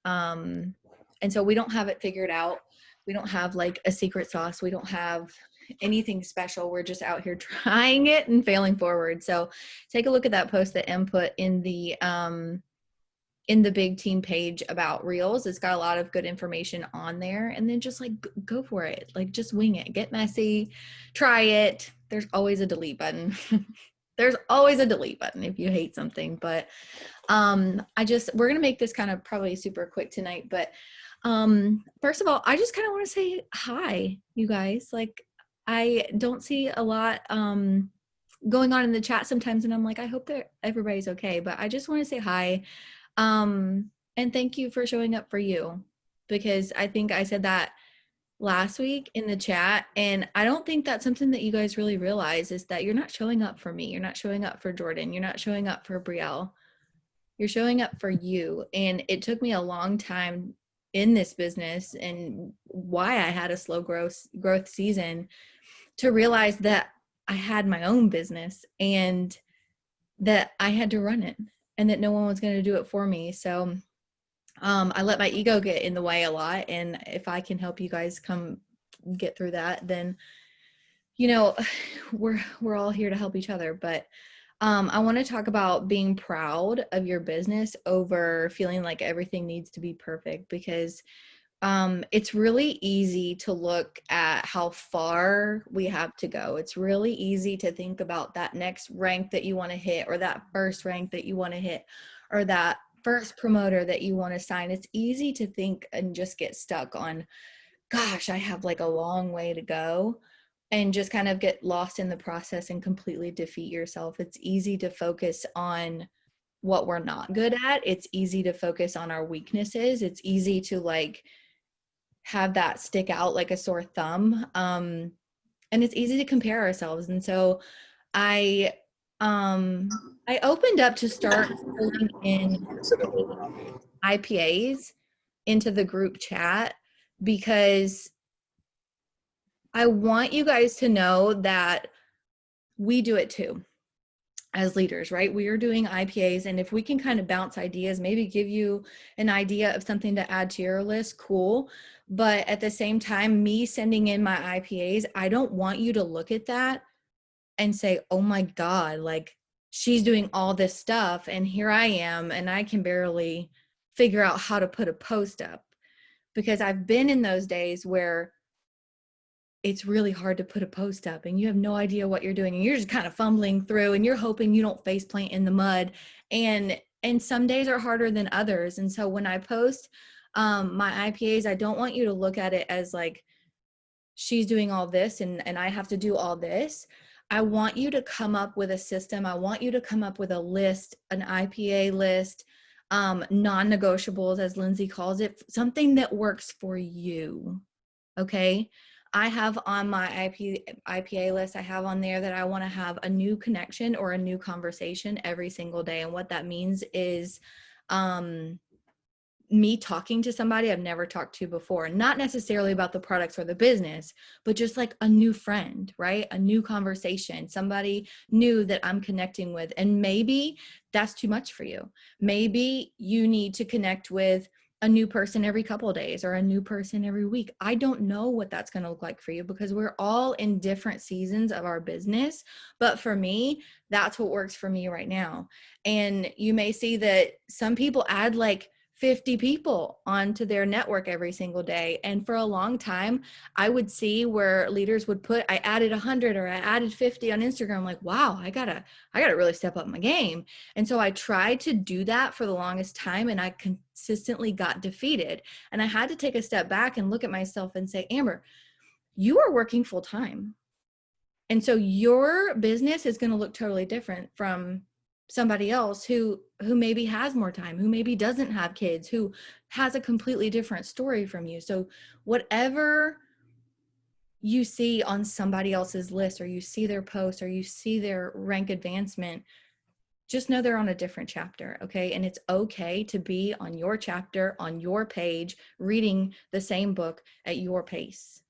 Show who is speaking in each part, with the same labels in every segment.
Speaker 1: And so we don't have it figured out. We don't have like a secret sauce. We don't have anything special. We're just out here trying it and failing forward. So take a look at that post that Em put in the big team page about reels. It's got a lot of good information on there, and then just like go for it. Like just wing it, get messy, try it. There's always a delete button. There's always a delete button if you hate something. But we're gonna make this kind of probably super quick tonight. But first of all, I just kind of want to say hi, you guys. Like I don't see a lot going on in the chat sometimes, and I'm like, I hope that everybody's okay. But I just want to say hi. And thank you for showing up for you, because I think I said that last week in the chat, and I don't think that's something that you guys really realize, is that you're not showing up for me. You're not showing up for Jordan. You're not showing up for Brielle. You're showing up for you. And it took me a long time in this business, and why I had a slow growth season, to realize that I had my own business and that I had to run it, and that no one was going to do it for me. So I let my ego get in the way a lot. And if I can help you guys come get through that, then, you know, we're all here to help each other. But I want to talk about being proud of your business over feeling like everything needs to be perfect, because it's really easy to look at how far we have to go. It's really easy to think about that next rank that you want to hit, or that first rank that you want to hit, or that first promoter that you want to sign. It's easy to think and just get stuck on, gosh, I have like a long way to go, and just kind of get lost in the process and completely defeat yourself. It's easy to focus on what we're not good at. It's easy to focus on our weaknesses. It's easy to like have that stick out like a sore thumb. And it's easy to compare ourselves. And so I opened up to start pulling in IPAs into the group chat, because I want you guys to know that we do it too as leaders, right? We are doing IPAs, and if we can kind of bounce ideas, maybe give you an idea of something to add to your list, cool. But at the same time, me sending in my IPAs, I don't want you to look at that and say, oh my God, like she's doing all this stuff and here I am and I can barely figure out how to put a post up. Because I've been in those days where it's really hard to put a post up and you have no idea what you're doing, and you're just kind of fumbling through, and you're hoping you don't face plant in the mud. And some days are harder than others. And so when I post my IPAs, I don't want you to look at it as like she's doing all this and I have to do all this. I want you to come up with a system. I want you to come up with a list, an IPA list, non-negotiables, as Lindsay calls it, something that works for you. Okay. I have on my IPA list, I have on there that I want to have a new connection or a new conversation every single day. And what that means is me talking to somebody I've never talked to before, not necessarily about the products or the business, but just like a new friend, right? A new conversation, somebody new that I'm connecting with. And maybe that's too much for you. Maybe you need to connect with a new person every couple of days or a new person every week. I don't know what that's going to look like for you, because we're all in different seasons of our business. But for me, that's what works for me right now. And you may see that some people add like 50 people onto their network every single day. And for a long time, I would see where leaders would put, I added 100 or I added 50 on Instagram. I'm like, wow, I gotta really step up my game. And so I tried to do that for the longest time, and I consistently got defeated. And I had to take a step back and look at myself and say, Amber, you are working full time. And so your business is going to look totally different from somebody else who maybe has more time, who maybe doesn't have kids, who has a completely different story from you. So whatever you see on somebody else's list, or you see their post, or you see their rank advancement, just know they're on a different chapter, okay? And it's okay to be on your chapter, on your page, reading the same book at your pace.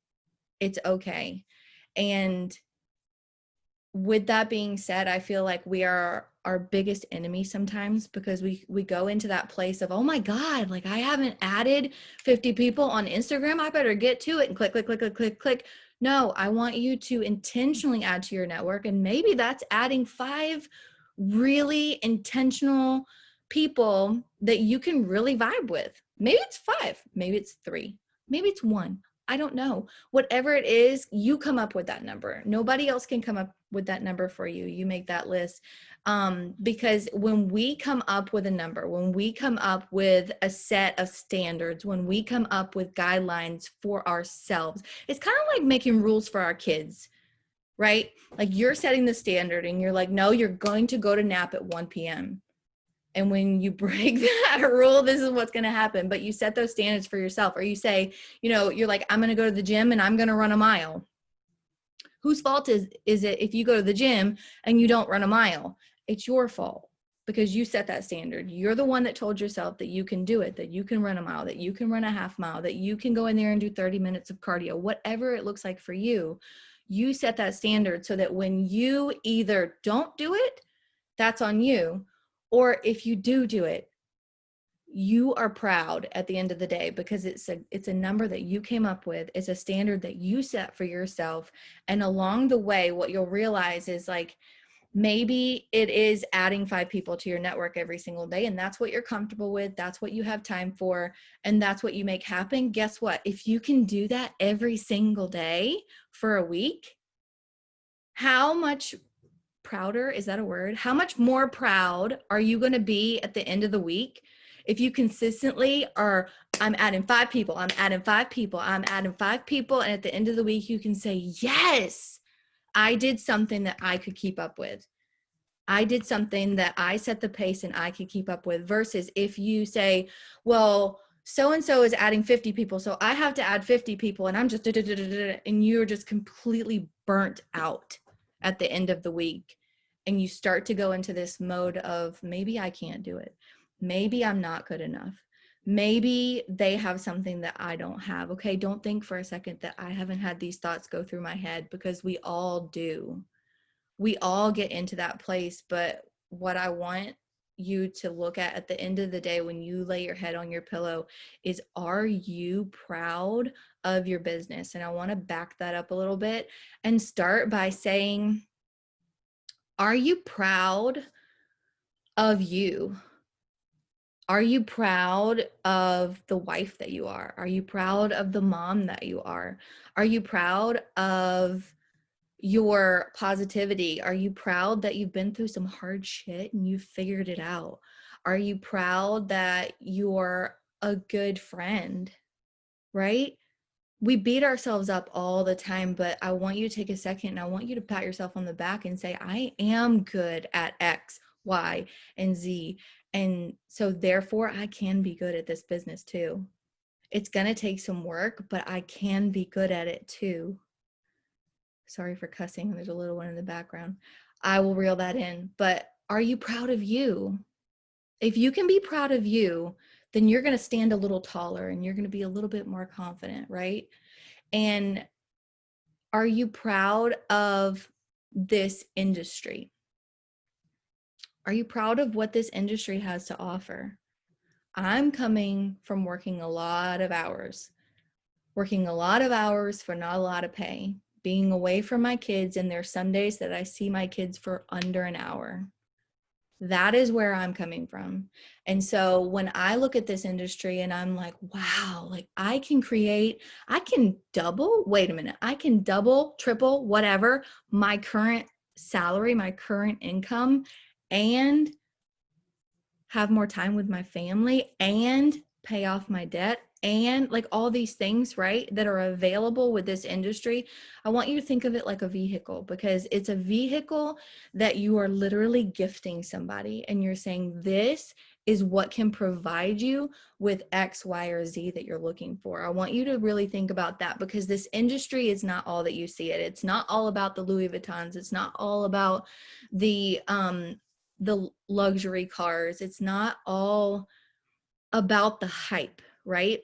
Speaker 1: It's okay. And with that being said, I feel like we are our biggest enemy sometimes, because we go into that place of, oh my God, like I haven't added 50 people on Instagram. I better get to it and click, click, click, click, click, click. No, I want you to intentionally add to your network. And maybe that's adding 5 really intentional people that you can really vibe with. Maybe it's 5, maybe it's 3, maybe it's 1. I don't know. Whatever it is, you come up with that number. Nobody else can come up with that number for you. You make that list. Because when we come up with a number, when we come up with a set of standards, when we come up with guidelines for ourselves, it's kind of like making rules for our kids, right? Like you're setting the standard and you're like, no, you're going to go to nap at 1 p.m. And when you break that rule, this is what's going to happen. But you set those standards for yourself, or you say, you know, you're like, I'm going to go to the gym and I'm going to run a mile. Whose fault is it if you go to the gym and you don't run a mile? It's your fault, because you set that standard. You're the one that told yourself that you can do it, that you can run a mile, that you can run a half mile, that you can go in there and do 30 minutes of cardio, whatever it looks like for you. You set that standard so that when you either don't do it, that's on you. Or if you do it, you are proud at the end of the day, because it's a number that you came up with. It's a standard that you set for yourself. And along the way, what you'll realize is like, maybe it is adding 5 people to your network every single day, and that's what you're comfortable with. That's what you have time for, and that's what you make happen. Guess what? If you can do that every single day for a week, how much prouder, is that a word? How much more proud are you going to be at the end of the week if you consistently are, I'm adding 5 people, I'm adding 5 people, I'm adding 5 people, and at the end of the week you can say, yes, I did something that I could keep up with. I did something that I set the pace and I could keep up with, versus if you say, well, so-and-so is adding 50 people, so I have to add 50 people, and I'm just, and you're just completely burnt out at the end of the week. And you start to go into this mode of, maybe I can't do it. Maybe I'm not good enough. Maybe they have something that I don't have. Okay, don't think for a second that I haven't had these thoughts go through my head, because we all do. We all get into that place. But what I want you to look at the end of the day, when you lay your head on your pillow, is, are you proud of your business? And I want to back that up a little bit and start by saying, are you proud of you? Are you proud of the wife that you are? Are you proud of the mom that you are? Are you proud of your positivity? Are you proud that you've been through some hard shit and you figured it out? Are you proud that you're a good friend, right? We beat ourselves up all the time, but I want you to take a second and I want you to pat yourself on the back and say, I am good at X, Y, and Z. And so therefore I can be good at this business too. It's going to take some work, but I can be good at it too. Sorry for cussing. There's a little one in the background. I will reel that in. But are you proud of you? If you can be proud of you, then you're going to stand a little taller and you're going to be a little bit more confident, right? And are you proud of this industry? Are you proud of what this industry has to offer? I'm coming from working a lot of hours for not a lot of pay, being away from my kids, and there's some days that I see my kids for under an hour. That is where I'm coming from. And so when I look at this industry and I'm like, wow, like I can double, wait a minute, I can double, triple, whatever, my current salary, my current income, and have more time with my family and pay off my debt, and like all these things, right, that are available with this industry. I want you to think of it like a vehicle, because it's a vehicle that you are literally gifting somebody, and you're saying, this is what can provide you with X, Y, or Z that you're looking for. I want you to really think about that, because this industry is not all that you see it. It's not all about the Louis Vuittons. It's not all about the luxury cars. It's not all about the hype, right?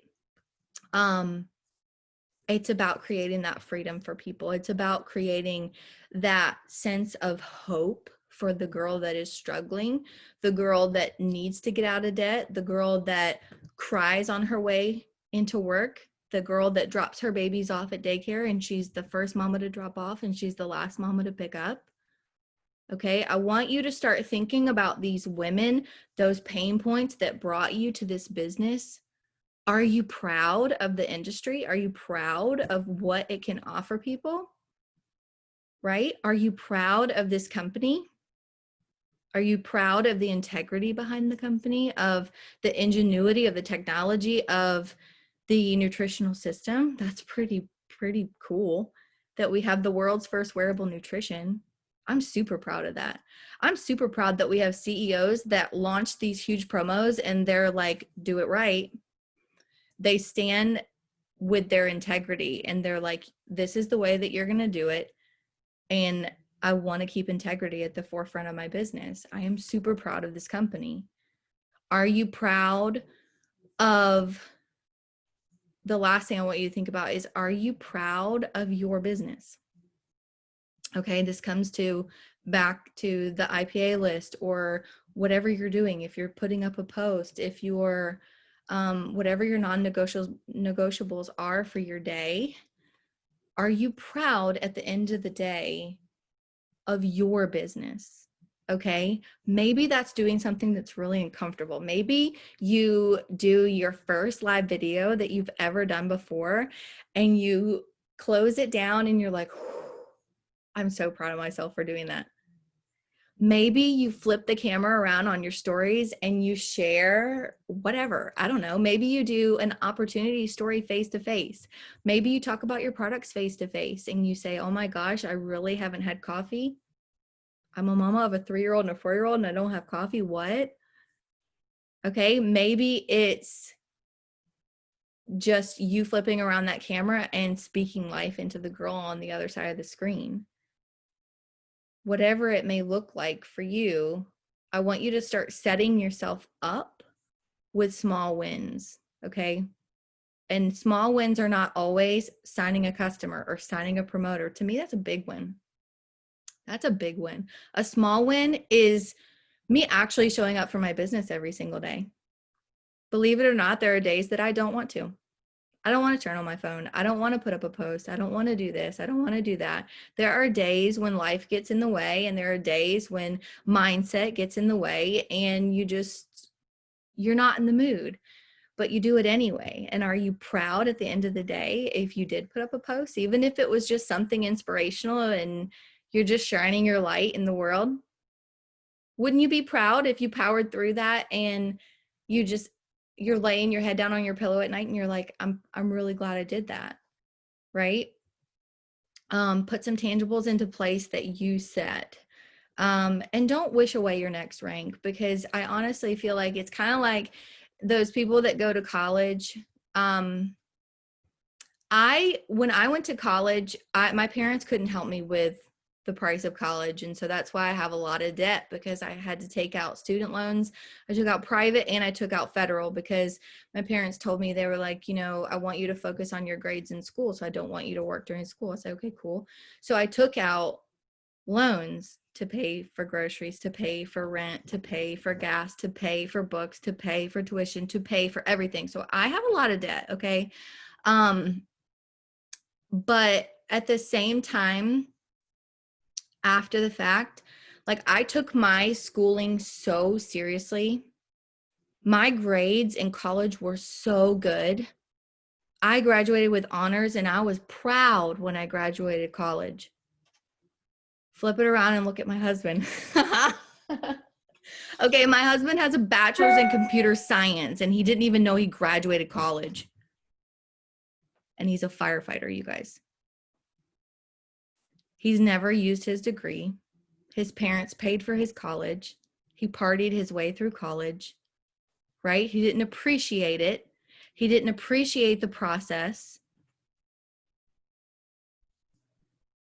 Speaker 1: It's about creating that freedom for people. It's about creating that sense of hope for the girl that is struggling, the girl that needs to get out of debt, the girl that cries on her way into work, the girl that drops her babies off at daycare and she's the first mama to drop off and she's the last mama to pick up. Okay, I want you to start thinking about these women, those pain points that brought you to this business. Are you proud of the industry? Are you proud of what it can offer people? Right? Are you proud of this company? Are you proud of the integrity behind the company, of the ingenuity of the technology, of the nutritional system? That's pretty cool that we have the world's first wearable nutrition. I'm super proud of that. I'm super proud that we have CEOs that launch these huge promos and they're like, do it right. They stand with their integrity and they're like, this is the way that you're going to do it. And I want to keep integrity at the forefront of my business. I am super proud of this company. Are you proud of, the last thing I want you to think about is, are you proud of your business? Okay, this comes to back to the IPA list or whatever you're doing. If you're putting up a post, if you're whatever your non-negotiables are for your day, are you proud at the end of the day of your business? Okay, maybe that's doing something that's really uncomfortable. Maybe you do your first live video that you've ever done before and you close it down and you're like, I'm so proud of myself for doing that. Maybe you flip the camera around on your stories and you share whatever. I don't know. Maybe you do an opportunity story face to face. Maybe you talk about your products face to face and you say, oh my gosh, I really haven't had coffee. I'm a mama of a 3-year-old and a 4-year-old and I don't have coffee. What? Okay. Maybe it's just you flipping around that camera and speaking life into the girl on the other side of the screen. Whatever it may look like for you, I want you to start setting yourself up with small wins, okay? And small wins are not always signing a customer or signing a promoter. To me, that's a big win. That's a big win. A small win is me actually showing up for my business every single day. Believe it or not, there are days that I don't want to. I don't want to turn on my phone. I don't want to put up a post. I don't want to do this. I don't want to do that. There are days when life gets in the way and there are days when mindset gets in the way and you're not in the mood, but you do it anyway. And are you proud at the end of the day if you did put up a post, even if it was just something inspirational and you're just shining your light in the world? Wouldn't you be proud if you powered through that and you're laying your head down on your pillow at night and you're like, I'm really glad I did that, right? Put some tangibles into place that you set. And don't wish away your next rank, because I honestly feel like it's kind of like those people that go to college. When I went to college, my parents couldn't help me with the price of college. And so that's why I have a lot of debt, because I had to take out student loans. I took out private and I took out federal because my parents told me, they were like, I want you to focus on your grades in school. So I don't want you to work during school. I said, okay, cool. So I took out loans to pay for groceries, to pay for rent, to pay for gas, to pay for books, to pay for tuition, to pay for everything. So I have a lot of debt. Okay. But at the same time, after the fact, like, I took my schooling so seriously. My grades in college were so good. I graduated with honors and I was proud when I graduated college. Flip it around and look at my husband. Okay, my husband has a bachelor's in computer science and he didn't even know he graduated college. And he's a firefighter, you guys. He's never used his degree. His parents paid for his college. He partied his way through college, right? He didn't appreciate it. He didn't appreciate the process.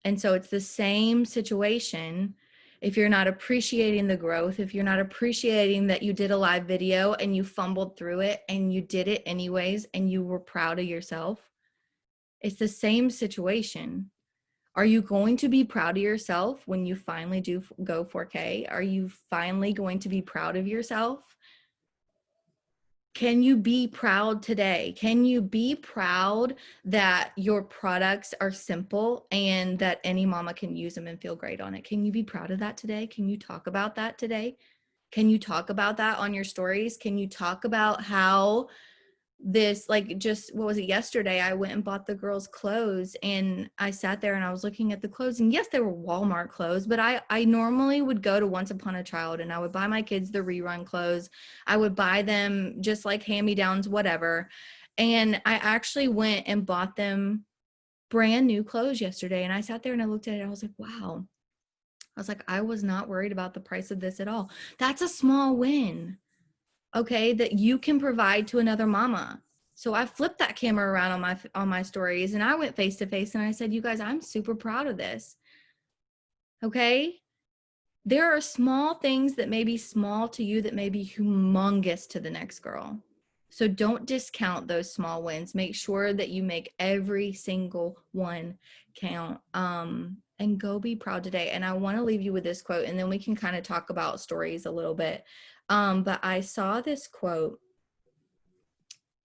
Speaker 1: And so it's the same situation. If you're not appreciating the growth, if you're not appreciating that you did a live video and you fumbled through it and you did it anyways and you were proud of yourself, It's the same situation. Are you going to be proud of yourself when you finally do go 4K? Are you finally going to be proud of yourself? Can you be proud today? Can you be proud that your products are simple and that any mama can use them and feel great on it? Can you be proud of that today? Can you talk about that today? Can you talk about that on your stories? Can you talk about how this, like, just what was it, yesterday I went and bought the girls clothes, and I sat there and I was looking at the clothes, and yes, they were Walmart clothes, but I normally would go to Once Upon a Child and I would buy my kids the rerun clothes. I would buy them just like hand-me-downs, whatever. And I actually went and bought them brand new clothes yesterday, and I sat there and I looked at it and I was like, wow. I was like, I was not worried about the price of this at all. That's a small win, okay, that you can provide to another mama. So I flipped that camera around on my stories, and I went face to face and I said, you guys, I'm super proud of this. Okay? There are small things that may be small to you that may be humongous to the next girl. So don't discount those small wins. Make sure that you make every single one count. And go be proud today. And I want to leave you with this quote, and then we can kind of talk about stories a little bit. But I saw this quote,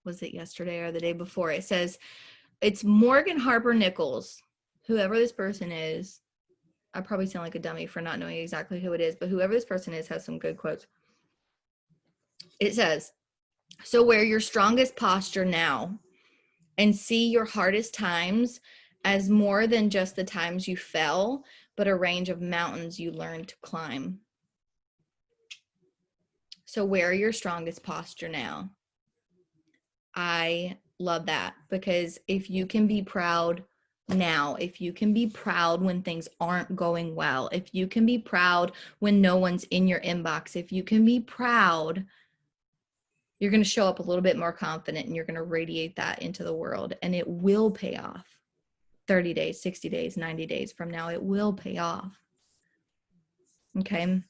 Speaker 1: was it yesterday or the day before? It says, it's Morgan Harper Nichols, whoever this person is. I probably sound like a dummy for not knowing exactly who it is, but whoever this person is has some good quotes. It says, so wear your strongest posture now and see your hardest times as more than just the times you fell, but a range of mountains you learned to climb. So wear your strongest posture now. I love that, because if you can be proud now, if you can be proud when things aren't going well, if you can be proud when no one's in your inbox, if you can be proud, you're going to show up a little bit more confident, and you're going to radiate that into the world, and it will pay off. 30 days, 60 days, 90 days from now, it will pay off. Okay.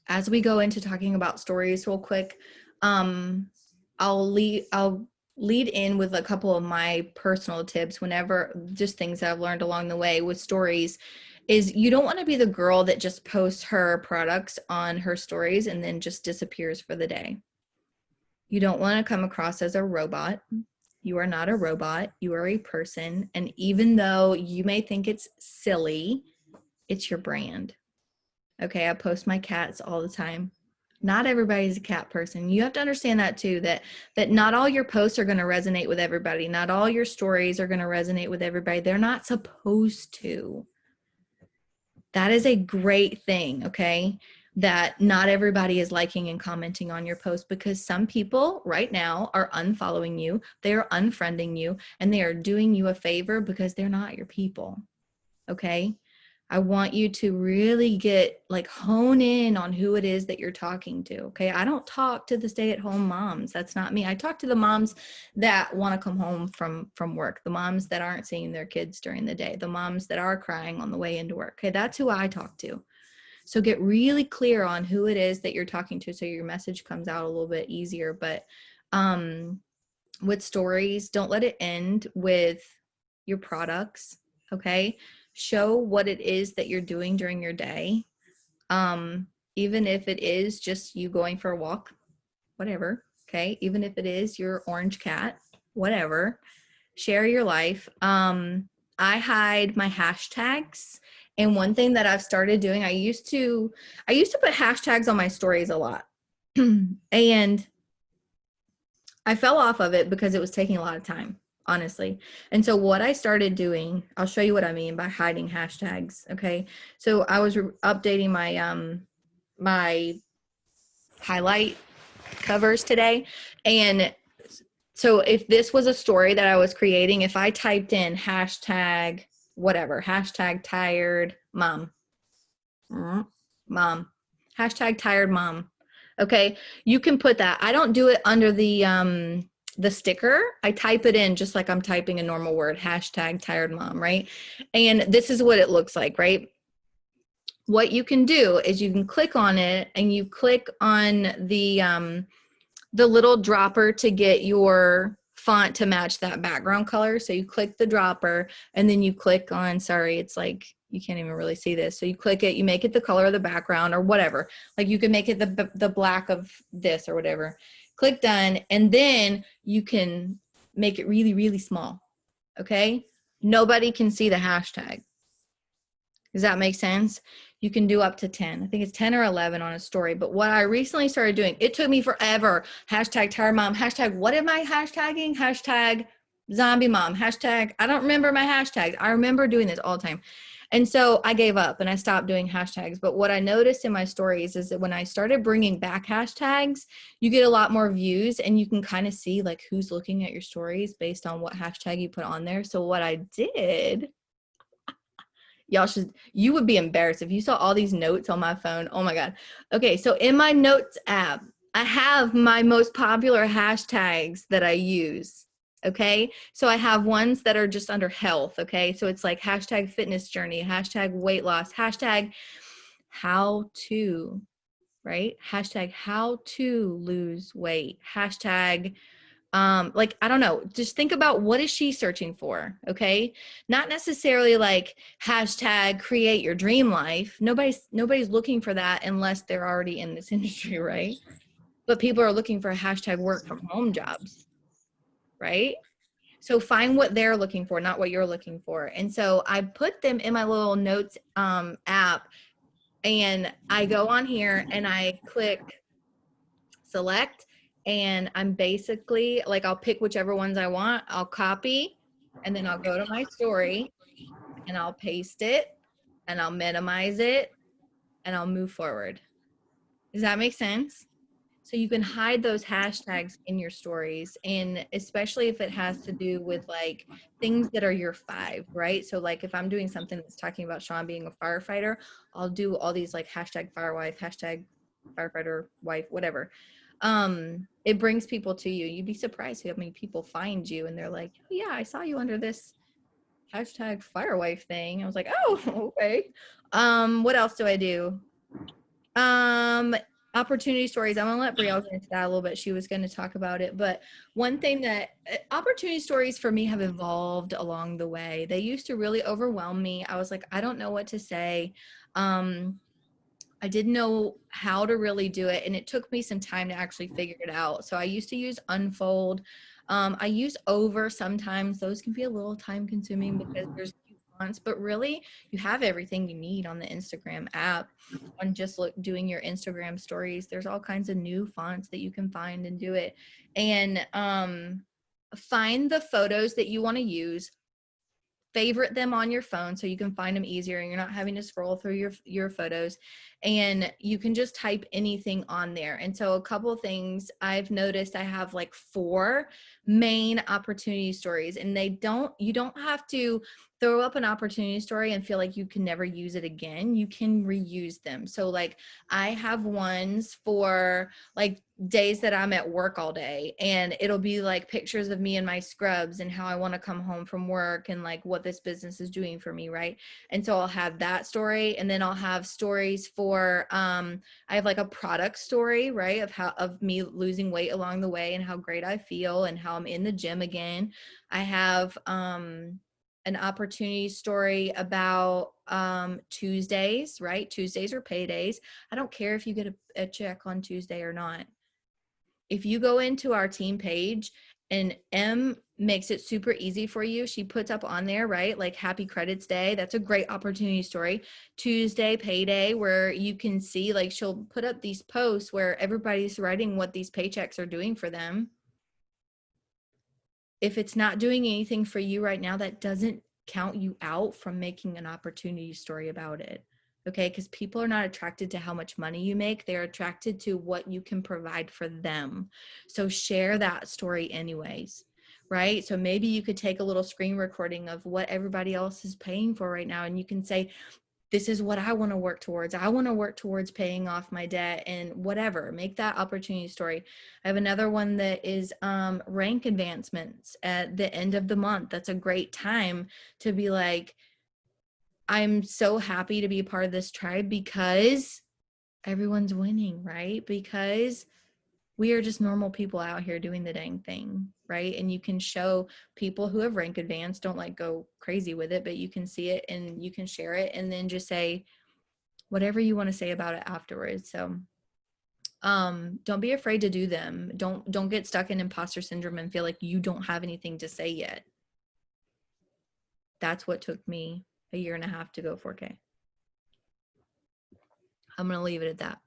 Speaker 1: As we go into talking about stories real quick, I'll lead in with a couple of my personal tips whenever, just things that I've learned along the way with stories, is you don't want to be the girl that just posts her products on her stories and then just disappears for the day. You don't want to come across as a robot. You are not a robot. You are a person. And even though you may think it's silly, it's your brand. Okay, I post my cats all the time. Not everybody's a cat person. You have to understand that too, that not all your posts are going to resonate with everybody. Not all your stories are going to resonate with everybody. They're not supposed to. That is a great thing, okay? That not everybody is liking and commenting on your post, because some people right now are unfollowing you, they're unfriending you, and they are doing you a favor because they're not your people, okay? I want you to really hone in on who it is that you're talking to, okay? I don't talk to the stay-at-home moms. That's not me. I talk to the moms that want to come home from work, the moms that aren't seeing their kids during the day, the moms that are crying on the way into work, okay? That's who I talk to. So get really clear on who it is that you're talking to so your message comes out a little bit easier. But with stories, don't let it end with your products, okay? Show what it is that you're doing during your day. Even if it is just you going for a walk, whatever, okay? Even if it is your orange cat, whatever. Share your life. I hide my hashtags. And one thing that I've started doing, I used to put hashtags on my stories a lot. And I fell off of it because it was taking a lot of time, honestly. And so what I started doing, I'll show you what I mean by hiding hashtags. Okay. So I was updating my, my highlight covers today. And so if this was a story that I was creating, if I typed in hashtag whatever, hashtag tired mom, hashtag tired mom. Okay. You can put that. I don't do it under the sticker. I type it in just like I'm typing a normal word, hashtag tired mom. Right. And this is what it looks like, right? What you can do is you can click on it, and you click on the little dropper to get your font to match that background color. So you click the dropper and then you click on, sorry, it's like, you can't even really see this. So you click it, you make it the color of the background or whatever. Like you can make it the black of this or whatever. Click done. And then you can make it really, really small. Okay. Nobody can see the hashtag. Does that make sense? You can do up to 10. I think it's 10 or 11 on a story. But what I recently started doing, it took me forever. Hashtag tired mom, hashtag what am I hashtagging? Hashtag zombie mom, hashtag, I don't remember my hashtags. I remember doing this all the time. And so I gave up and I stopped doing hashtags. But what I noticed in my stories is that when I started bringing back hashtags, you get a lot more views and you can kind of see like who's looking at your stories based on what hashtag you put on there. So what I did, you would be embarrassed if you saw all these notes on my phone. Oh my God. Okay. So in my notes app, I have my most popular hashtags that I use. Okay. So I have ones that are just under health. Okay. So it's like hashtag fitness journey, hashtag weight loss, hashtag how to, right? Hashtag how to lose weight, hashtag like, I don't know, just think about what is she searching for? Okay. Not necessarily like hashtag create your dream life. Nobody's looking for that unless they're already in this industry, right? But people are looking for hashtag work from home jobs, right? So find what they're looking for, not what you're looking for. And so I put them in my little notes app, and I go on here and I click select, and I'm basically like, I'll pick whichever ones I want, I'll copy, and then I'll go to my story and I'll paste it and I'll minimize it and I'll move forward. Does that make sense? So you can hide those hashtags in your stories, and especially if it has to do with like things that are your 5, right? So like if I'm doing something that's talking about Sean being a firefighter, I'll do all these like hashtag firewife, hashtag firefighter wife, whatever. It brings people to you. You'd be surprised how many people find you and they're like, oh, yeah, I saw you under this hashtag firewife thing. I was like, oh, okay. What else do I do? Opportunity stories. I'm gonna let Brielle get into that a little bit. She was going to talk about it, but one thing that opportunity stories for me have evolved along the way. They used to really overwhelm me. I was like, I don't know what to say. I didn't know how to really do it, and it took me some time to actually figure it out. So I used to use Unfold. I use Over sometimes. Those can be a little time consuming because there's fonts, but really you have everything you need on the Instagram app. On just doing your Instagram stories, there's all kinds of new fonts that you can find and do it. And find the photos that you want to use, favorite them on your phone so you can find them easier and you're not having to scroll through your photos, and you can just type anything on there. And so a couple of things I've noticed, I have like 4 main opportunity stories, and you don't have to throw up an opportunity story and feel like you can never use it again. You can reuse them. So like I have ones for like days that I'm at work all day, and it'll be like pictures of me in my scrubs and how I want to come home from work and like what this business is doing for me, right? And so I'll have that story, and then I'll have stories for I have like a product story, right, of me losing weight along the way and how great I feel and how I'm in the gym again. I have an opportunity story about Tuesdays, right? Tuesdays are paydays. I don't care if you get a check on Tuesday or not. If you go into our team page and M makes it super easy for you, she puts up on there, right? Like happy credits day. That's a great opportunity story. Tuesday payday, where you can see like she'll put up these posts where everybody's writing what these paychecks are doing for them. If it's not doing anything for you right now, that doesn't count you out from making an opportunity story about it. Okay, because people are not attracted to how much money you make. They're attracted to what you can provide for them. So share that story anyways, right? So maybe you could take a little screen recording of what everybody else is paying for right now, and you can say, this is what I want to work towards. I want to work towards paying off my debt and whatever. Make that opportunity story. I have another one that is rank advancements at the end of the month. That's a great time to be like, I'm so happy to be a part of this tribe because everyone's winning, right? Because we are just normal people out here doing the dang thing, right? And you can show people who have rank advanced, don't like go crazy with it, but you can see it and you can share it and then just say whatever you want to say about it afterwards. So don't be afraid to do them. Don't get stuck in imposter syndrome and feel like you don't have anything to say yet. That's what took me a year and a half to go 4K. I'm going to leave it at that.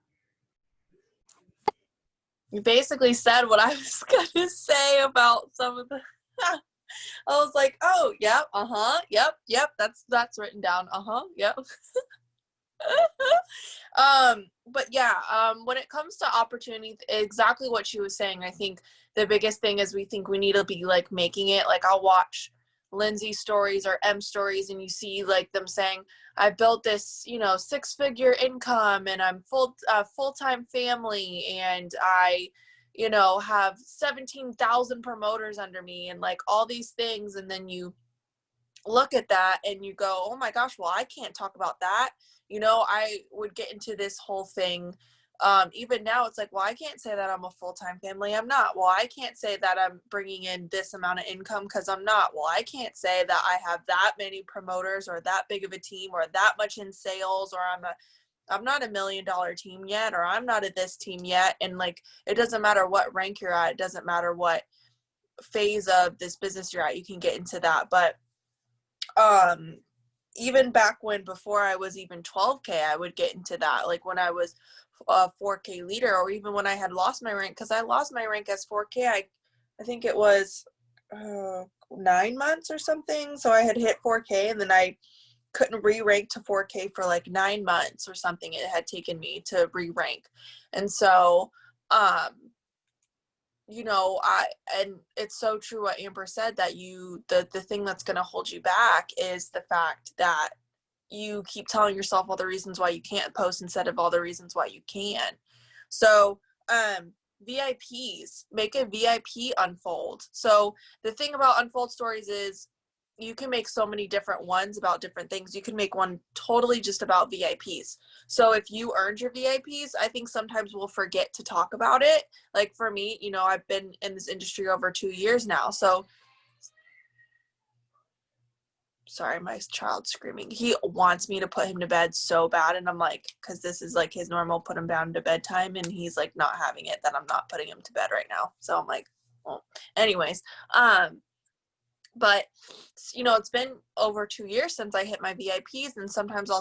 Speaker 2: You basically said what I was going to say about some of the, I was like, oh, yep, yep, that's written down, yep. But yeah, when it comes to opportunity, exactly what she was saying, I think the biggest thing is we think we need to be like making it. Like I'll watch Lindsay stories or M stories and you see like them saying, I built this, 6-figure income and I'm full-time family and I, have 17,000 promoters under me and like all these things. And then you look at that and you go, oh my gosh, well, I can't talk about that. I would get into this whole thing. Even now it's like, well, I can't say that I'm a full-time family. I'm not. Well, I can't say that I'm bringing in this amount of income because I'm not. Well, I can't say that I have that many promoters or that big of a team or that much in sales or I'm not $1 million team yet or I'm not at this team yet. And like, it doesn't matter what rank you're at. It doesn't matter what phase of this business you're at. You can get into that. But even back when, before I was even 12K, I would get into that. Like when I was a 4K leader, or even when I had lost my rank, because I lost my rank as 4K, I think it was 9 months or something. So I had hit 4K and then I couldn't re-rank to 4K for like 9 months or something. It had taken me to re-rank. And so, and it's so true what Amber said, that the thing that's going to hold you back is the fact that you keep telling yourself all the reasons why you can't post instead of all the reasons why you can. So, VIPs, make a VIP unfold. So the thing about unfold stories is you can make so many different ones about different things. You can make one totally just about VIPs. So if you earned your VIPs, I think sometimes we'll forget to talk about it. Like for me, I've been in this industry over 2 years now. So sorry, my child's screaming. He wants me to put him to bed so bad. And I'm like, because this is like his normal put him down to bedtime. And he's like not having it, that I'm not putting him to bed right now. So I'm like, well, anyways, but it's been over 2 years since I hit my VIPs, and sometimes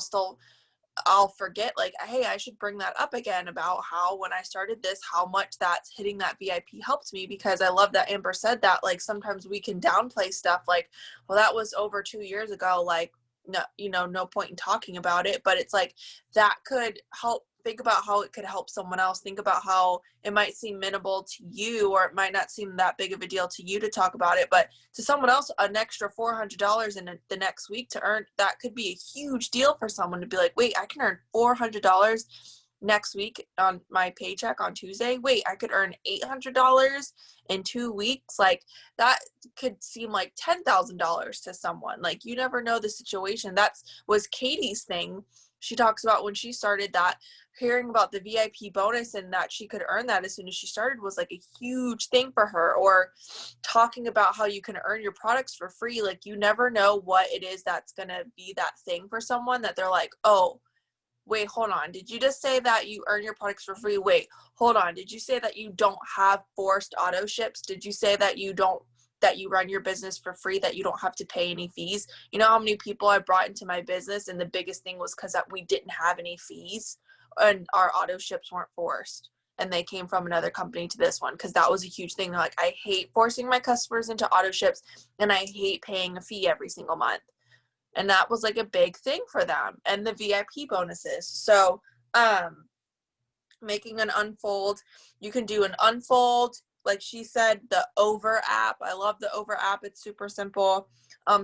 Speaker 2: I'll forget, like, hey, I should bring that up again about how when I started this, how much that's hitting that VIP helped me, because I love that Amber said that, like, sometimes we can downplay stuff like, well, that was over 2 years ago, like, no, no point in talking about it. But it's like, that could help. Think about how it could help someone else. Think about how it might seem minimal to you, or it might not seem that big of a deal to you to talk about it, but to someone else, an extra $400 in the next week to earn, that could be a huge deal for someone to be like, wait, I can earn $400 next week on my paycheck on Tuesday. Wait, I could earn $800 in 2 weeks. Like, that could seem like $10,000 to someone. Like, you never know the situation. Was Katie's thing. She talks about when she started that, hearing about the VIP bonus and that she could earn that as soon as she started was like a huge thing for her. Or talking about how you can earn your products for free. Like, you never know what it is that's going to be that thing for someone, that they're like, oh, wait, hold on. Did you just say that you earn your products for free? Wait, hold on. Did you say that you don't have forced auto ships? Did you say that you run your business for free, that you don't have to pay any fees? You know how many people I brought into my business, and the biggest thing was because we didn't have any fees and our auto ships weren't forced, and they came from another company to this one, because that was a huge thing. They're like, I hate forcing my customers into auto ships, and I hate paying a fee every single month. And that was like a big thing for them, and the VIP bonuses. So making an unfold, you can do an unfold, like she said, the Over app. I love the Over app. It's super simple.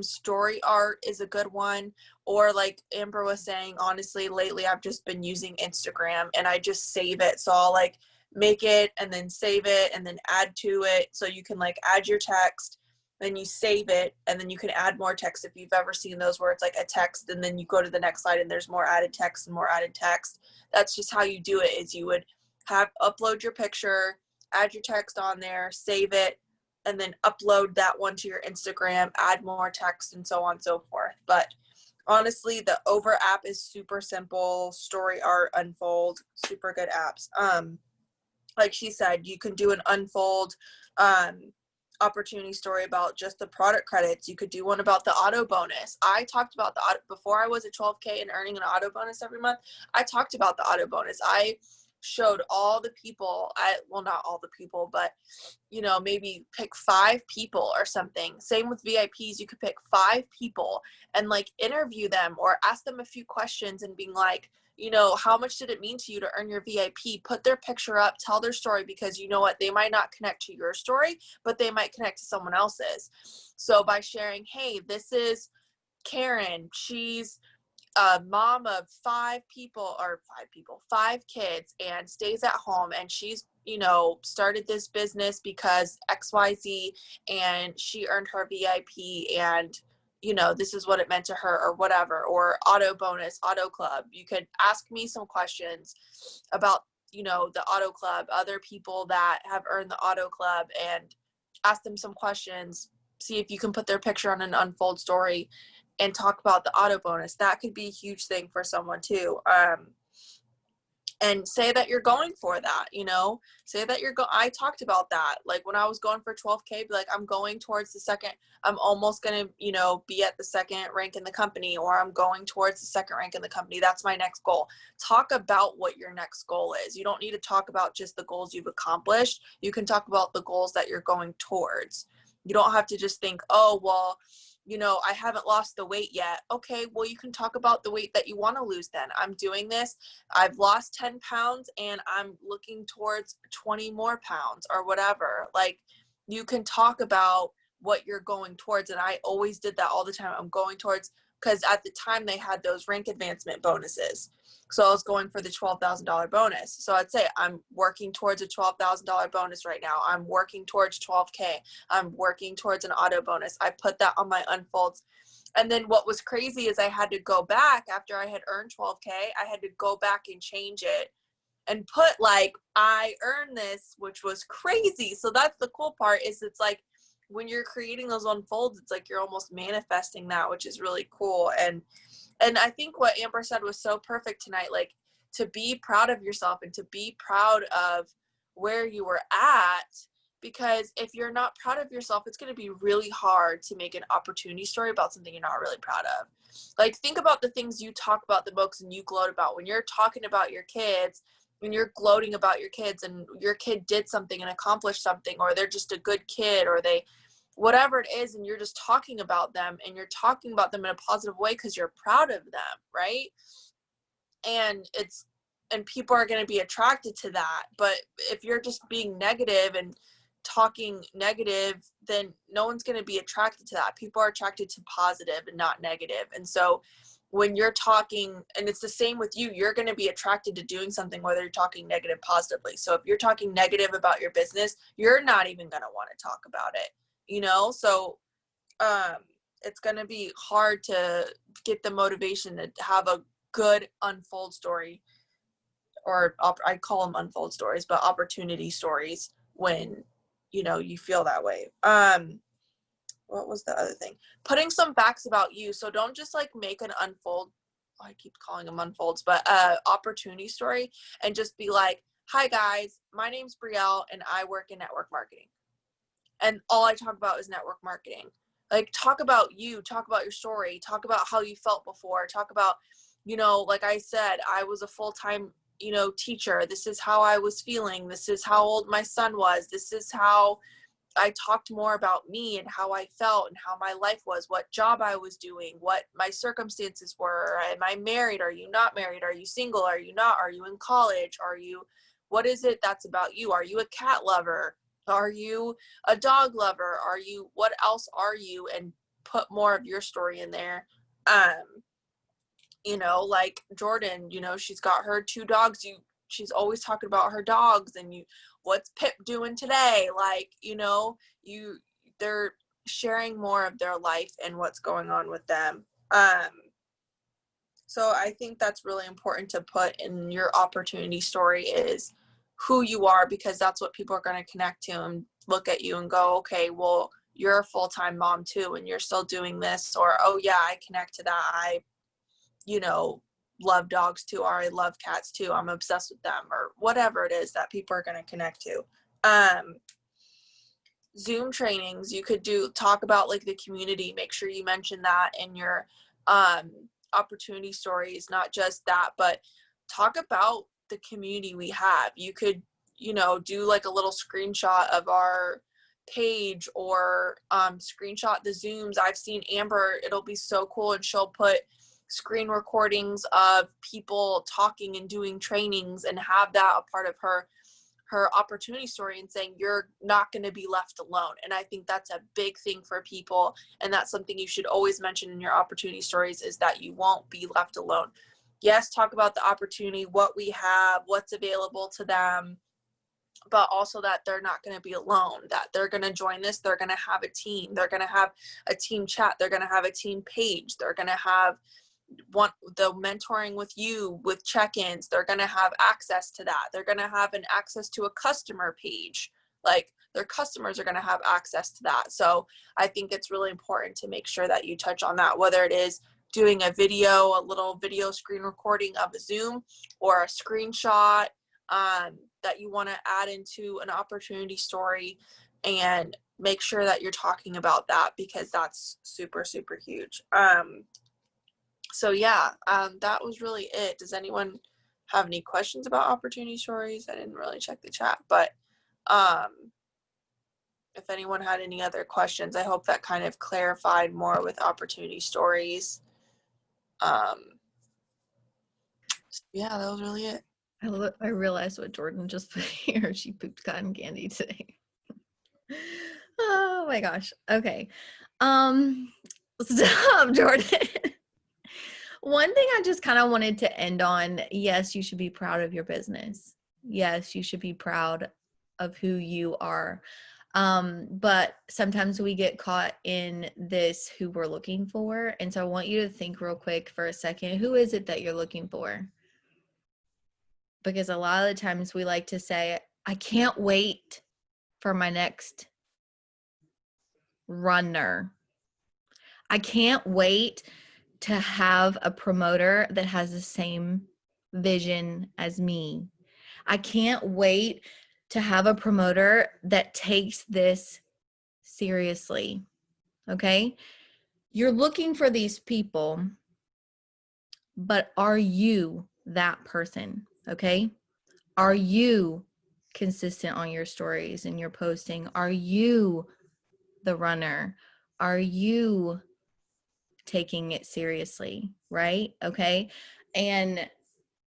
Speaker 2: Story art is a good one. Or like Amber was saying, honestly, lately I've just been using Instagram, and I just save it. So I'll like make it and then save it and then add to it. So you can like add your text, then you save it, and then you can add more text. If you've ever seen those where it's like a text and then you go to the next slide and there's more added text and more added text. That's just how you do it. Is you would upload your picture, add your text on there, save it, and then upload that one to your Instagram, add more text, and so on and so forth. But honestly, the Over app is super simple. Story Art, Unfold, super good apps. Like she said, you can do an Unfold opportunity story about just the product credits. You could do one about the auto bonus. I talked about the auto before I was at 12K and earning an auto bonus every month. I talked about the auto bonus. I showed all the people, well, not all the people, but you know, maybe pick 5 people or something. Same with VIPs, you could pick 5 people and like interview them or ask them a few questions and being like, you know, how much did it mean to you to earn your VIP? Put their picture up, tell their story, because you know what, they might not connect to your story, but they might connect to someone else's. So by sharing, hey, this is Karen, she's a mom of 5 kids and stays at home, and she's, you know, started this business because XYZ and she earned her VIP, and you know, this is what it meant to her, or whatever. Or auto bonus, auto club, you could ask me some questions about, you know, the auto club, other people that have earned the auto club, and ask them some questions, see if you can put their picture on an Unfold story and talk about the auto bonus. That could be a huge thing for someone too. And say that you're going for that, you know, say that I talked about that. Like when I was going for 12K, be like, I'm going towards the second, I'm almost going to, you know, be at the second rank in the company, or I'm going towards the second rank in the company. That's my next goal. Talk about what your next goal is. You don't need to talk about just the goals you've accomplished. You can talk about the goals that you're going towards. You don't have to just think, oh, well, you know, I haven't lost the weight yet. Okay, well, you can talk about the weight that you want to lose then. I'm doing this. I've lost 10 pounds and I'm looking towards 20 more pounds or whatever. Like, you can talk about what you're going towards. And I always did that all the time. I'm going towards, because at the time they had those rank advancement bonuses. So I was going for the $12,000 bonus. So I'd say I'm working towards a $12,000 bonus right now. I'm working towards 12K. I'm working towards an auto bonus. I put that on my Unfolds. And then what was crazy is I had to go back after I had earned 12K. I had to go back and change it and put like, I earned this, which was crazy. So that's the cool part, is it's like when you're creating those Unfolds, it's like you're almost manifesting that, which is really cool. And I think what Amber said was so perfect tonight, like to be proud of yourself and to be proud of where you were at. Because if you're not proud of yourself, it's going to be really hard to make an opportunity story about something you're not really proud of. Like, think about the things you talk about the most and you gloat about. When you're talking about your kids, when you're gloating about your kids and your kid did something and accomplished something, or they're just a good kid, or they, whatever it is, and you're just talking about them, and you're talking about them in a positive way because you're proud of them, right? And people are going to be attracted to that. But if you're just being negative and talking negative, then no one's going to be attracted to that. People are attracted to positive and not negative. And so when you're talking, and it's the same with you, you're going to be attracted to doing something whether you're talking negative positively. So if you're talking negative about your business, you're not even going to want to talk about it, you know? So it's going to be hard to get the motivation to have a good Unfold story, or I call them Unfold stories, but opportunity stories, when, you know, you feel that way. What was the other thing? Putting some facts about you. So don't just like make an Unfold, I keep calling them Unfolds, but opportunity story, and just be like, hi guys, my name's Brielle and I work in network marketing. And all I talk about is network marketing. Like, talk about you, talk about your story, talk about how you felt before, talk about, you know, like I said, I was a full-time, you know, teacher. This is how I was feeling. This is how old my son was. This is how I talked more about me and how I felt and how my life was, what job I was doing, what my circumstances were. Am I married? Are you not married? Are you single? Are you not? Are you in college? What is it that's about you? Are you a cat lover? Are you a dog lover? What else are you? And put more of your story in there. You know, like Jordan, you know, she's got her 2 dogs. She's always talking about her dogs, and what's Pip doing today? Like, you know, they're sharing more of their life and what's going on with them. So I think that's really important to put in your opportunity story, is who you are, because that's what people are going to connect to and look at you and go, okay, well, you're a full-time mom too, and you're still doing this, or, oh yeah, I connect to that. I, you know, love dogs too, or I love cats too. I'm obsessed with them, or whatever it is that people are going to connect to. Zoom trainings, you could talk about like the community. Make sure you mention that in your opportunity stories, not just that, but talk about the community we have. You could, do like a little screenshot of our page, or screenshot the Zooms. I've seen Amber, it'll be so cool, and she'll put screen recordings of people talking and doing trainings, and have that a part of her opportunity story, and saying you're not going to be left alone. And I think that's a big thing for people, and that's something you should always mention in your opportunity stories, is that you won't be left alone. Yes, talk about the opportunity, what we have, what's available to them, but also that they're not going to be alone, that they're going to join this, they're going to have a team, they're going to have a team chat, they're going to have a team page, they're going to have the mentoring with you with check-ins, they're going to have access to that, they're going to have an access to a customer page, like their customers are going to have access to that. So I think it's really important to make sure that you touch on that, whether it is doing a little video screen recording of a Zoom, or a screenshot that you want to add into an opportunity story, and make sure that you're talking about that, because that's super, super huge. So yeah, that was really it. Does anyone have any questions about opportunity stories? I didn't really check the chat, but if anyone had any other questions, I hope that kind of clarified more with opportunity stories. Yeah, that was really it.
Speaker 1: I realized what Jordan just put here. She pooped cotton candy today. Oh my gosh. Okay. Stop, Jordan. One thing I just kind of wanted to end on, yes, you should be proud of your business. Yes, you should be proud of who you are. But sometimes we get caught in this who we're looking for. And so I want you to think real quick for a second, who is it that you're looking for? Because a lot of the times we like to say, I can't wait for my next runner. I can't wait to have a promoter that has the same vision as me. I can't wait to have a promoter that takes this seriously. Okay? You're looking for these people, but are you that person? Okay? Are you consistent on your stories and your posting? Are you the runner? Are you taking it seriously? Right? Okay? And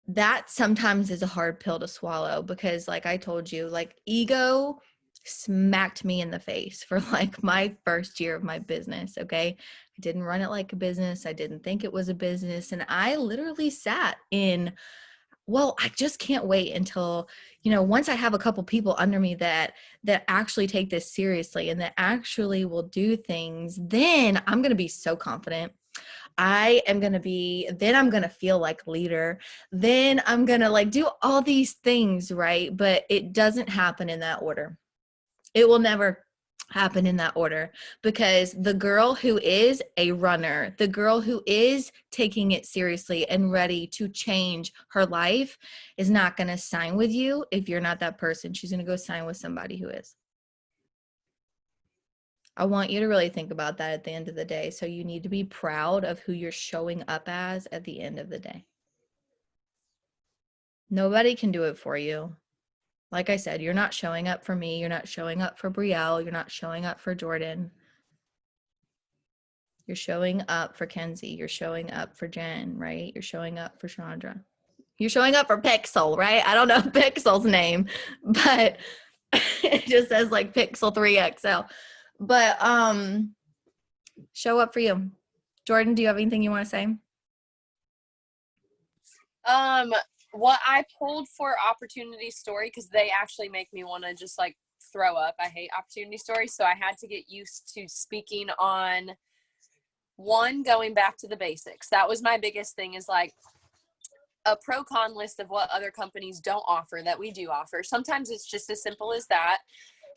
Speaker 1: that sometimes is a hard pill to swallow, because like I told you, like ego smacked me in the face for like my first year of my business. Okay. I didn't run it like a business. I didn't think it was a business. And I literally sat in, well, I just can't wait until, once I have a couple people under me that actually take this seriously and that actually will do things, then I'm going to be so confident. Then I'm going to feel like leader. Then I'm going to like do all these things, right? But it doesn't happen in that order. It will never happen in that order, because the girl who is a runner, the girl who is taking it seriously and ready to change her life, is not going to sign with you if you're not that person. She's going to go sign with somebody who is. I want you to really think about that at the end of the day. So you need to be proud of who you're showing up as at the end of the day. Nobody can do it for you. Like I said, you're not showing up for me. You're not showing up for Brielle. You're not showing up for Jordan. You're showing up for Kenzie. You're showing up for Jen, right? You're showing up for Chandra. You're showing up for Pixel, right? I don't know Pixel's name, but it just says like Pixel 3XL. But show up for you. Jordan, do you have anything you want to say?
Speaker 3: What I pulled for opportunity story, because they actually make me want to just like throw up. I hate opportunity stories. So I had to get used to speaking on going back to the basics. That was my biggest thing, is like, a pro-con list of what other companies don't offer that we do offer. Sometimes it's just as simple as that.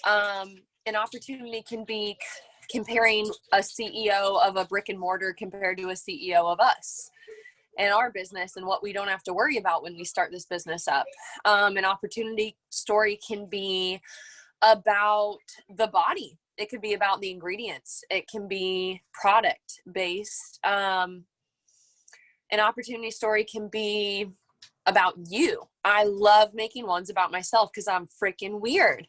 Speaker 3: An opportunity can be comparing a CEO of a brick and mortar compared to a CEO of us and our business and what we don't have to worry about when we start this business up. An opportunity story can be about the body. It could be about the ingredients. It can be product based. An opportunity story can be about you. I love making ones about myself because I'm freaking weird.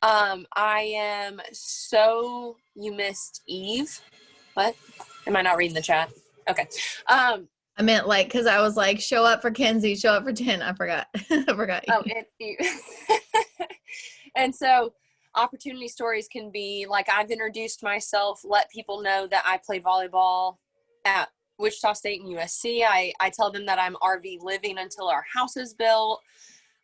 Speaker 3: I am so, you missed Eve. What? Am I not reading the chat? Okay.
Speaker 1: I meant like, cause I was like, show up for Kenzie, show up for Jen. I forgot. I forgot.
Speaker 3: Oh, and so opportunity stories can be like, I've introduced myself, let people know that I play volleyball at Wichita State and USC. I tell them that I'm RV living until our house is built.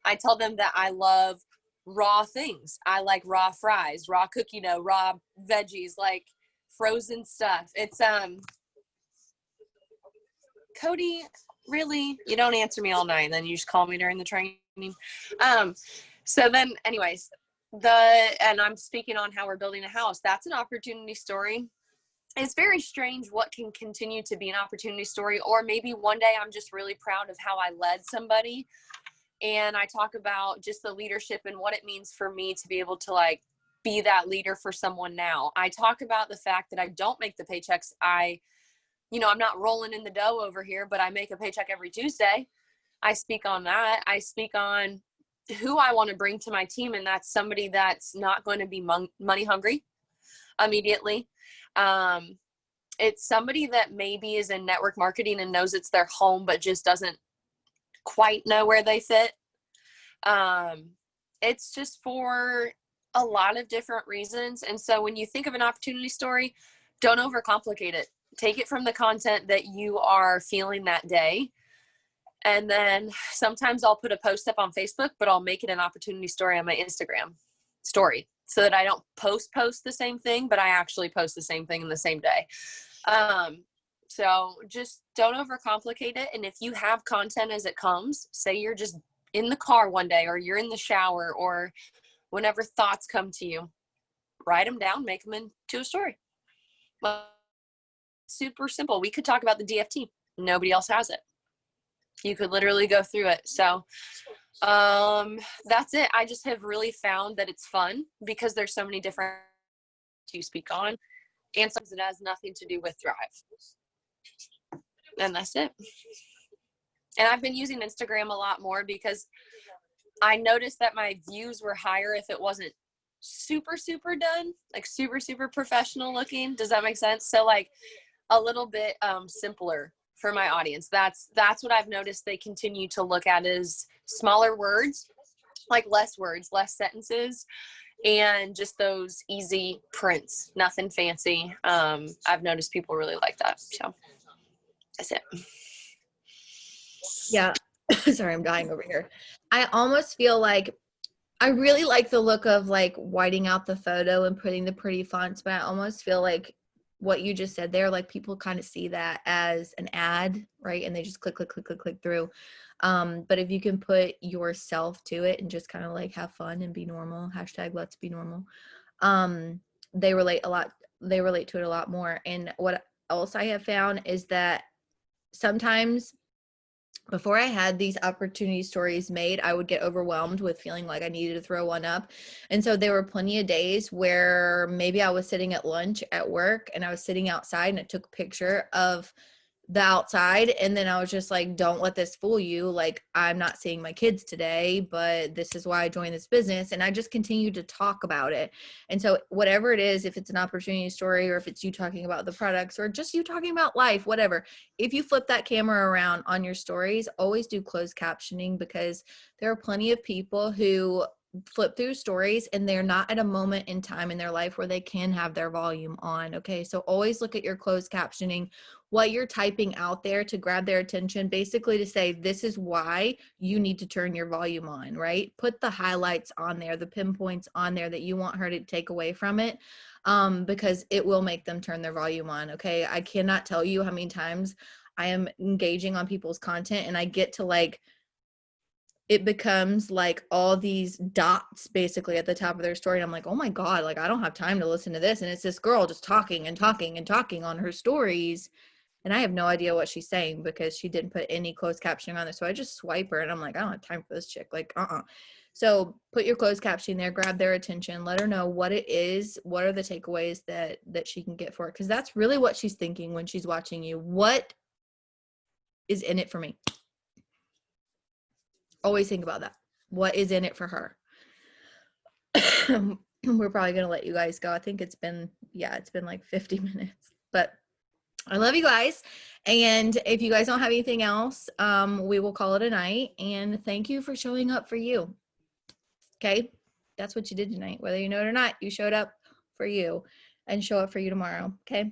Speaker 3: I tell them that I love raw things. I like raw fries, raw cookie dough, raw veggies, like frozen stuff. It's, Cody, really? You don't answer me all night, and then you just call me during the training. So then anyways, and I'm speaking on how we're building a house. That's an opportunity story. It's very strange what can continue to be an opportunity story, or maybe one day I'm just really proud of how I led somebody. And I talk about just the leadership and what it means for me to be able to like be that leader for someone now. I talk about the fact that I don't make the paychecks. I'm not rolling in the dough over here, but I make a paycheck every Tuesday. I speak on that. I speak on who I want to bring to my team. And that's somebody that's not going to be money hungry immediately. It's somebody that maybe is in network marketing and knows it's their home, but just doesn't quite know where they fit. It's just for a lot of different reasons. And so when you think of an opportunity story, don't overcomplicate it. Take it from the content that you are feeling that day. And then sometimes I'll put a post up on Facebook, but I'll make it an opportunity story on my Instagram story so that I don't post the same thing, but I actually post the same thing in the same day. So just don't overcomplicate it. And if you have content as it comes, say you're just in the car one day, or you're in the shower, or whenever thoughts come to you, write them down, make them into a story. Well, super simple. We could talk about the DFT. Nobody else has it. You could literally go through it. So that's it. I just have really found that it's fun because there's so many different to speak on, and sometimes it has nothing to do with Thrive. And that's it. And I've been using Instagram a lot more because I noticed that my views were higher if it wasn't super, super done, like super, super professional looking. Does that make sense? So like a little bit simpler for my audience. That's what I've noticed they continue to look at is smaller words, like less words, less sentences, and just those easy prints, nothing fancy. I've noticed people really like that. So that's it.
Speaker 1: Yeah. Sorry, I'm dying over here. I almost feel like I really like the look of like whiting out the photo and putting the pretty fonts, but I almost feel like what you just said there, like people kind of see that as an ad, right? And they just click through. But if you can put yourself to it and just kind of like have fun and be normal, hashtag let's be normal. They relate to it a lot more. And what else I have found is that sometimes before I had these opportunity stories made, I would get overwhelmed with feeling like I needed to throw one up. And so there were plenty of days where maybe I was sitting at lunch at work and I was sitting outside and it took a picture of the outside. And then I was just like, don't let this fool you. Like, I'm not seeing my kids today, but this is why I joined this business. And I just continued to talk about it. And so whatever it is, if it's an opportunity story or if it's you talking about the products or just you talking about life, whatever, if you flip that camera around on your stories, always do closed captioning, because there are plenty of people who flip through stories and they're not at a moment in time in their life where they can have their volume on. Okay. So always look at your closed captioning, what you're typing out there to grab their attention, basically to say, this is why you need to turn your volume on, right? Put the highlights on there, the pinpoints on there that you want her to take away from it, because it will make them turn their volume on. Okay. I cannot tell you how many times I am engaging on people's content, and I get to like, it becomes like all these dots basically at the top of their story. And I'm like, oh my God, like I don't have time to listen to this. And it's this girl just talking and talking and talking on her stories. And I have no idea what she's saying because she didn't put any closed captioning on there. So I just swipe her and I'm like, I don't have time for this chick. Like, So put your closed captioning there, grab their attention, let her know what it is. What are the takeaways that she can get for it? Because that's really what she's thinking when she's watching you. What is in it for me? Always think about that. What is in it for her? We're probably going to let you guys go. I think it's been like 50 minutes, but I love you guys. And if you guys don't have anything else, we will call it a night. And thank you for showing up for you. Okay. That's what you did tonight. Whether you know it or not, you showed up for you, and show up for you tomorrow. Okay.